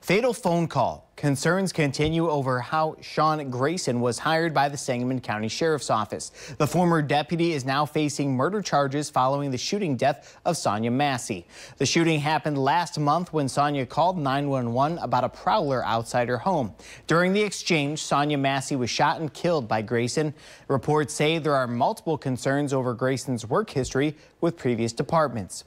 Fatal phone call. Concerns continue over how Sean Grayson was hired by the Sangamon County Sheriff's Office. The former deputy is now facing murder charges following the shooting death of Sonya Massey. The shooting happened last month when Sonya called 911 about a prowler outside her home. During the exchange, Sonya Massey was shot and killed by Grayson. Reports say there are multiple concerns over Grayson's work history with previous departments.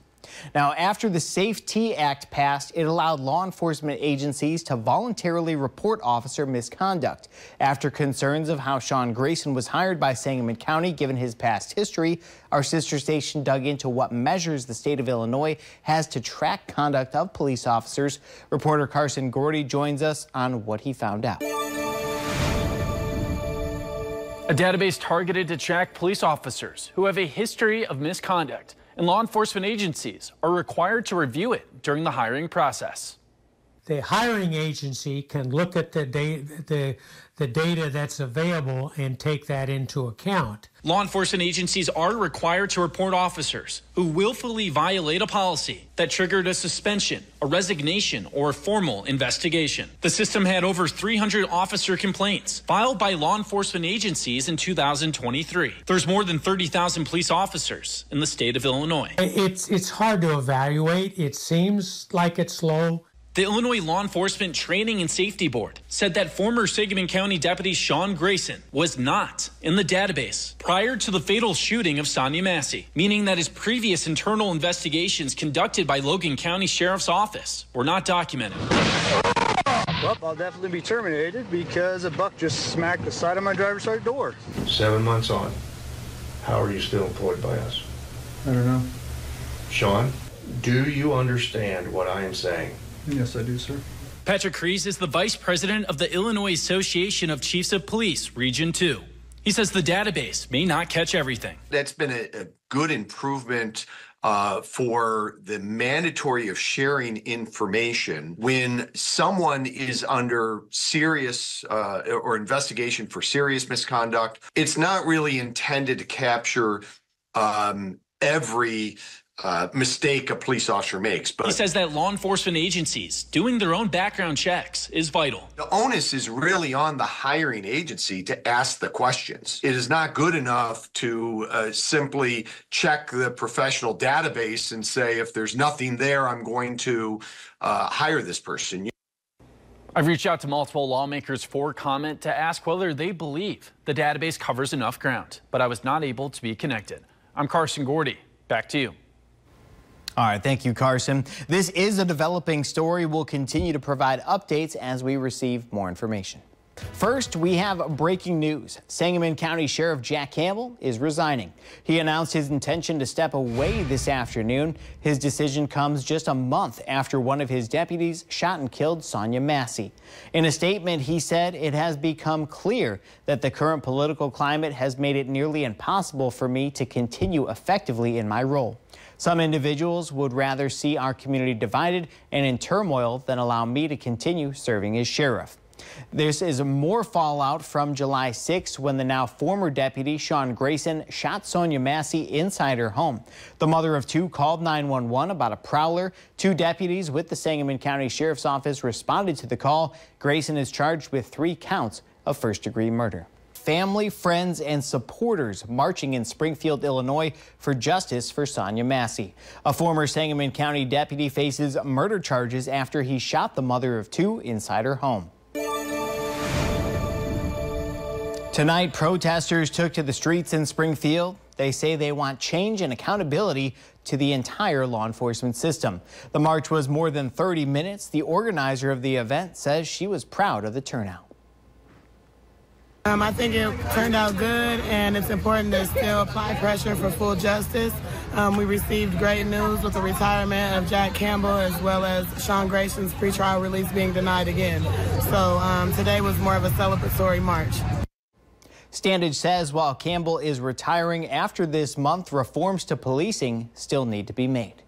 Now, after the SAFE-T Act passed, it allowed law enforcement agencies to voluntarily report officer misconduct. After concerns of how Sean Grayson was hired by Sangamon County, given his past history, our sister station dug into what measures the state of Illinois has to track conduct of police officers. Reporter Carson Gordy joins us on what he found out. A database targeted to track police officers who have a history of misconduct, and law enforcement agencies are required to review it during the hiring process. The hiring agency can look at the data that's available and take that into account. Law enforcement agencies are required to report officers who willfully violate a policy that triggered a suspension, a resignation, or a formal investigation. The system had over 300 officer complaints filed by law enforcement agencies in 2023. There's more than 30,000 police officers in the state of Illinois. It's hard to evaluate. It seems like it's low. The Illinois Law Enforcement Training and Safety Board said that former Sangamon County Deputy Sean Grayson was not in the database prior to the fatal shooting of Sonya Massey, meaning that his previous internal investigations conducted by Logan County Sheriff's Office were not documented. Well, I'll definitely be terminated because a buck just smacked the side of my driver's side door. 7 months on. How are you still employed by us? I don't know. Sean, do you understand what I am saying? Yes, I do, sir. Patrick Kreese is the vice president of the Illinois Association of Chiefs of Police, Region 2. He says the database may not catch everything. That's been a good improvement for the mandatory of sharing information when someone is under serious or investigation for serious misconduct. It's not really intended to capture every mistake a police officer makes. But he says that law enforcement agencies doing their own background checks is vital. The onus is really on the hiring agency to ask the questions. It is not good enough to simply check the professional database and say, if there's nothing there, I'm going to hire this person. I've reached out to multiple lawmakers for comment to ask whether they believe the database covers enough ground, but I was not able to be connected. I'm Carson Gordy. Back to you. All right, thank you, Carson. This is a developing story. We'll continue to provide updates as we receive more information. First, we have breaking news. Sangamon County Sheriff Jack Campbell is resigning. He announced his intention to step away this afternoon. His decision comes just a month after one of his deputies shot and killed Sonya Massey. In a statement, he said, "It has become clear that the current political climate has made it nearly impossible for me to continue effectively in my role. Some individuals would rather see our community divided and in turmoil than allow me to continue serving as sheriff." This is more fallout from July 6th when the now former deputy Sean Grayson shot Sonya Massey inside her home. The mother of two called 911 about a prowler. Two deputies with the Sangamon County Sheriff's Office responded to the call. Grayson is charged with 3 counts of first-degree murder. Family, friends, and supporters marching in Springfield, Illinois for justice for Sonya Massey. A former Sangamon County deputy faces murder charges after he shot the mother of 2 inside her home. Tonight, protesters took to the streets in Springfield. They say they want change and accountability to the entire law enforcement system. The march was more than 30 minutes. The organizer of the event says she was proud of the turnout. I think it turned out good, and it's important to still apply pressure for full justice. We received great news with the retirement of Jack Campbell as well as Sean Grayson's pretrial release being denied again. So today was more of a celebratory march. Standage says while Campbell is retiring after this month, reforms to policing still need to be made.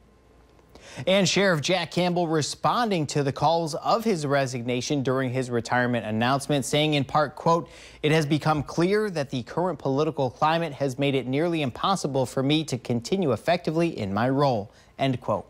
And Sheriff Jack Campbell responding to the calls of his resignation during his retirement announcement, saying in part, quote, "It has become clear that the current political climate has made it nearly impossible for me to continue effectively in my role," end quote.